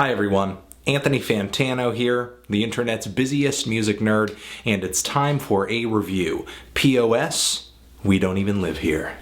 Hi everyone, Anthony Fantano here, the internet's busiest music nerd, and it's time for a review. P.O.S. We don't even live here.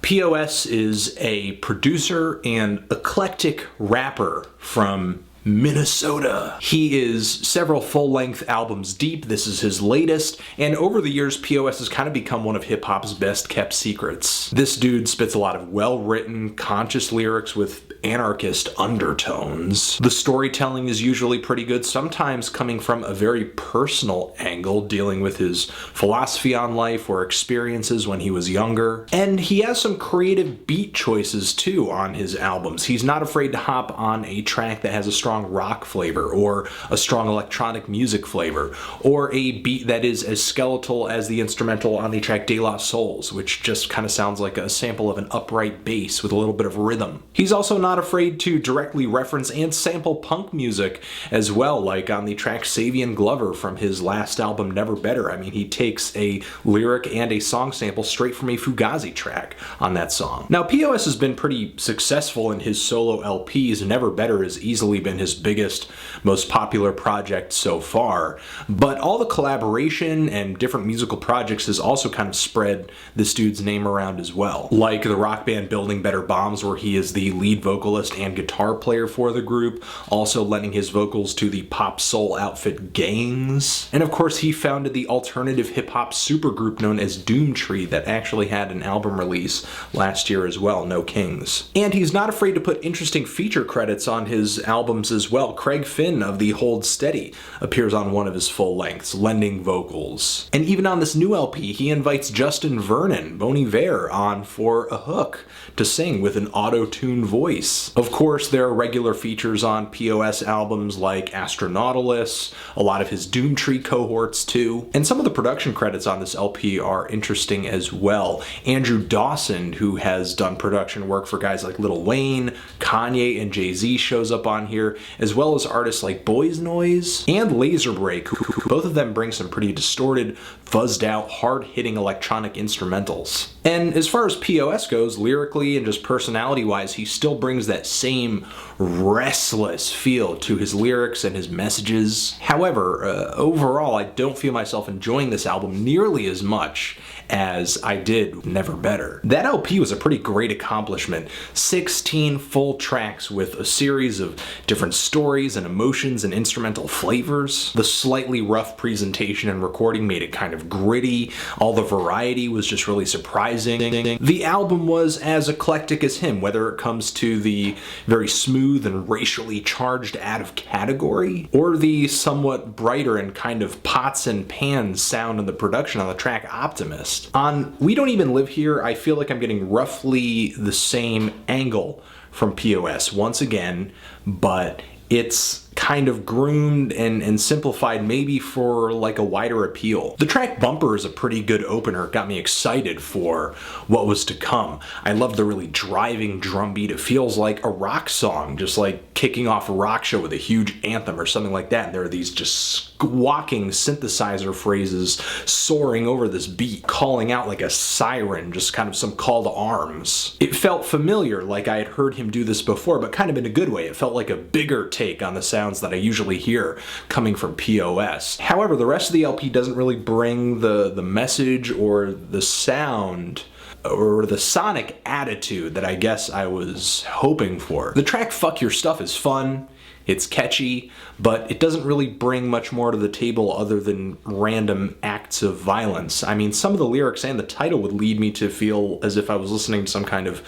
P.O.S. is a producer and eclectic rapper from Minnesota. He is several full-length albums deep. This is his latest, and over the years P.O.S. has kind of become one of hip-hop's best-kept secrets. This dude spits a lot of well-written, conscious lyrics with anarchist undertones. The storytelling is usually pretty good, sometimes coming from a very personal angle, dealing with his philosophy on life or experiences when he was younger. And he has some creative beat choices too on his albums. He's not afraid to hop on a track that has a strong rock flavor or a strong electronic music flavor, or a beat that is as skeletal as the instrumental on the track De La Souls, which just kind of sounds like a sample of an upright bass with a little bit of rhythm. He's also not afraid to directly reference and sample punk music as well, like on the track Savian Glover from his last album Never Better. I mean, he takes a lyric and a song sample straight from a Fugazi track on that song. Now, P.O.S. has been pretty successful in his solo LPs. Never Better has easily been his biggest, most popular project so far, but all the collaboration and different musical projects has also kind of spread this dude's name around as well, like the rock band Building Better Bombs, where he is the lead vocalist and guitar player for the group, also lending his vocals to the pop soul outfit Gangs. And of course, he founded the alternative hip-hop supergroup known as Doomtree that actually had an album release last year as well, No Kings. And he's not afraid to put interesting feature credits on his albums as well. Craig Finn of the Hold Steady appears on one of his full lengths, lending vocals. And even on this new LP, he invites Justin Vernon, Bon Iver, on for a hook to sing with an auto-tune voice. Of course, there are regular features on P.O.S. albums like Astronautilus, a lot of his Doomtree cohorts too, and some of the production credits on this LP are interesting as well. Andrew Dawson, who has done production work for guys like Lil Wayne, Kanye, and Jay-Z, shows up on here, as well as artists like Boys Noise and Laserbreak, who both of them bring some pretty distorted, fuzzed out, hard-hitting electronic instrumentals. And as far as P.O.S. goes, lyrically and just personality-wise, he still brings that same restless feel to his lyrics and his messages. However, overall, I don't feel myself enjoying this album nearly as much as I did Never Better. That LP was a pretty great accomplishment. 16 full tracks with a series of different stories and emotions and instrumental flavors. The slightly rough presentation and recording made it kind of gritty. All the variety was just really surprising. The album was as eclectic as him, whether it comes to the very smooth and racially charged out of category, or the somewhat brighter and kind of pots and pans sound in the production on the track Optimist. On We Don't Even Live Here, I feel like I'm getting roughly the same angle from P.O.S. once again, but it's kind of groomed and simplified maybe for like a wider appeal. The track Bumper is a pretty good opener. It got me excited for what was to come. I love the really driving drum beat. It feels like a rock song, just like kicking off a rock show with a huge anthem or something like that. And there are these just squawking synthesizer phrases soaring over this beat, calling out like a siren, just kind of some call to arms. It felt familiar, like I had heard him do this before, but kind of in a good way. It felt like a bigger take on the sounds that I usually hear coming from P.O.S. However, the rest of the LP doesn't really bring the message or the sound or the sonic attitude that I guess I was hoping for. The track Fuck Your Stuff is fun. It's catchy, but it doesn't really bring much more to the table other than random acts of violence. I mean, some of the lyrics and the title would lead me to feel as if I was listening to some kind of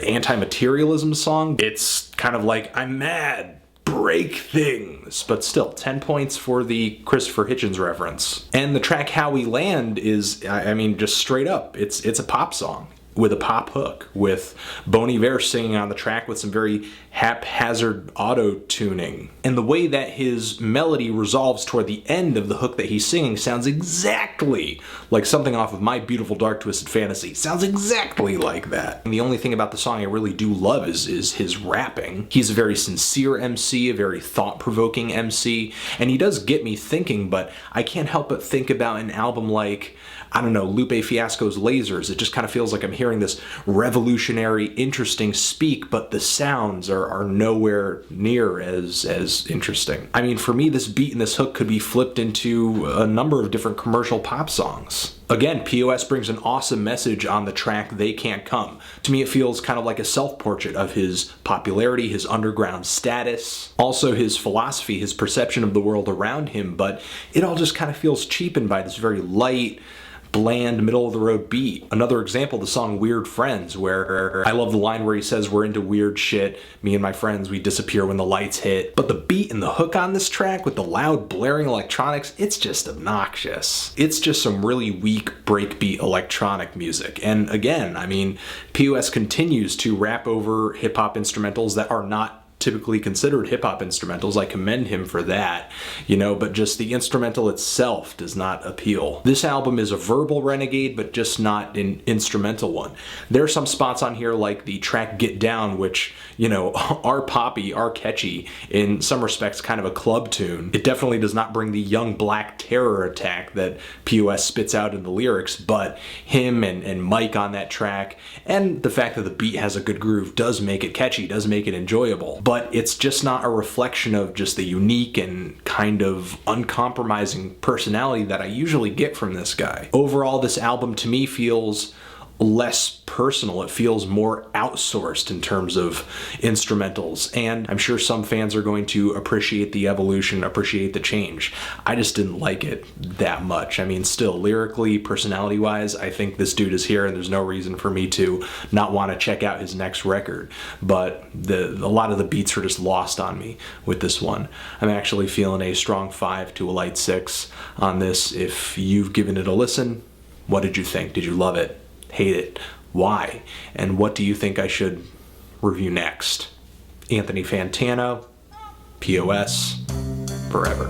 anti-materialism song. It's kind of like, I'm mad, break things, but still 10 points for the Christopher Hitchens reference. And the track How We Land is, I mean, just straight up, it's a pop song with a pop hook, with Bon Iver singing on the track with some very haphazard auto-tuning. And the way that his melody resolves toward the end of the hook that he's singing sounds exactly like something off of My Beautiful Dark Twisted Fantasy. Sounds exactly like that. And the only thing about the song I really do love is his rapping. He's a very sincere MC, a very thought-provoking MC, and he does get me thinking, but I can't help but think about an album like, I don't know, Lupe Fiasco's Lasers. It just kind of feels like I'm hearing this revolutionary, interesting speak, but the sounds are nowhere near as interesting. I mean, for me, this beat and this hook could be flipped into a number of different commercial pop songs. Again, P.O.S. brings an awesome message on the track They Can't Come. To me, it feels kind of like a self-portrait of his popularity, his underground status, also his philosophy, his perception of the world around him, but it all just kind of feels cheapened by this very light, bland, middle-of-the-road beat. Another example, the song Weird Friends, where I love the line where he says, we're into weird shit, me and my friends, we disappear when the lights hit. But the beat and the hook on this track with the loud blaring electronics, it's just obnoxious. It's just some really weak breakbeat electronic music. And again, I mean, P.O.S. continues to rap over hip-hop instrumentals that are not typically considered hip-hop instrumentals. I commend him for that, but just the instrumental itself does not appeal. This album is a verbal renegade, but just not an instrumental one. There are some spots on here like the track Get Down, which, are poppy, are catchy, in some respects kind of a club tune. It definitely does not bring the young black terror attack that P.O.S. spits out in the lyrics, but him and Mike on that track, and the fact that the beat has a good groove does make it catchy, does make it enjoyable. But it's just not a reflection of just the unique and kind of uncompromising personality that I usually get from this guy. Overall, this album to me feels less personal. It feels more outsourced in terms of instrumentals, and I'm sure some fans are going to appreciate the evolution, appreciate the change. I just didn't like it that much. I mean, still, lyrically, personality-wise, I think this dude is here, and there's no reason for me to not want to check out his next record, but a lot of the beats are just lost on me with this one. I'm actually feeling a strong 5 to a light 6 on this. If you've given it a listen, what did you think? Did you love it? Hate it? Why? And what do you think I should review next? Anthony Fantano, P.O.S. forever.